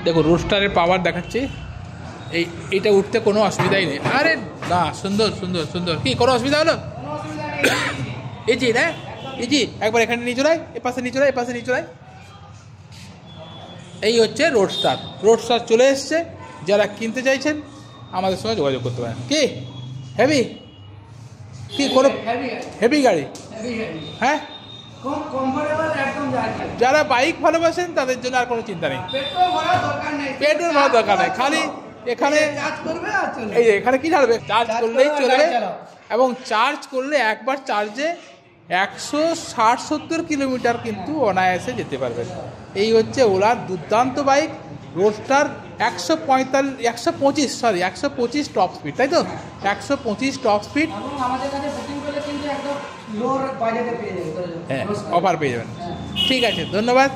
দেখো রোস্টারের পাওয়ার দেখাচ্ছি। এইটা উঠতে কোনো অসুবিধাই নেই। আরে না, সুন্দর সুন্দর সুন্দর। কি কোনো অসুবিধা হলো? ইজি না, ইজি। একবার এখানে নিয়ে চলাই, এ পাশে নিয়ে চলাই, এ পাশে নিয়ে চলাই। এই হচ্ছে রোডস্টার। রোডস্টার চলে এসছে। যারা কিনতে চাইছেন আমাদের সঙ্গে যোগাযোগ করতে পারেন। কি হেভি, কি কোনো হেভি গাড়ি? হ্যাঁ, যারা বাইক ভালোবাসেন তাদের জন্য আর কোনো চিন্তা নেই। পেট্রোল ভরার দরকার নেই, খালি এখানে এই যে এখানে কি ছাড়বে, চার্জ করলেই চলবে। এবং চার্জ করলে একবার চার্জে 160-170 কিলোমিটার কিন্তু অনায়াসে যেতে পারবেন। এই হচ্ছে ওলার দুর্দান্ত বাইক রোডস্টার। 125 টপ স্পিড, তাই তো? 125 টপ স্পিড। হ্যাঁ, অফার পেয়ে যাবেন। ঠিক আছে, ধন্যবাদ।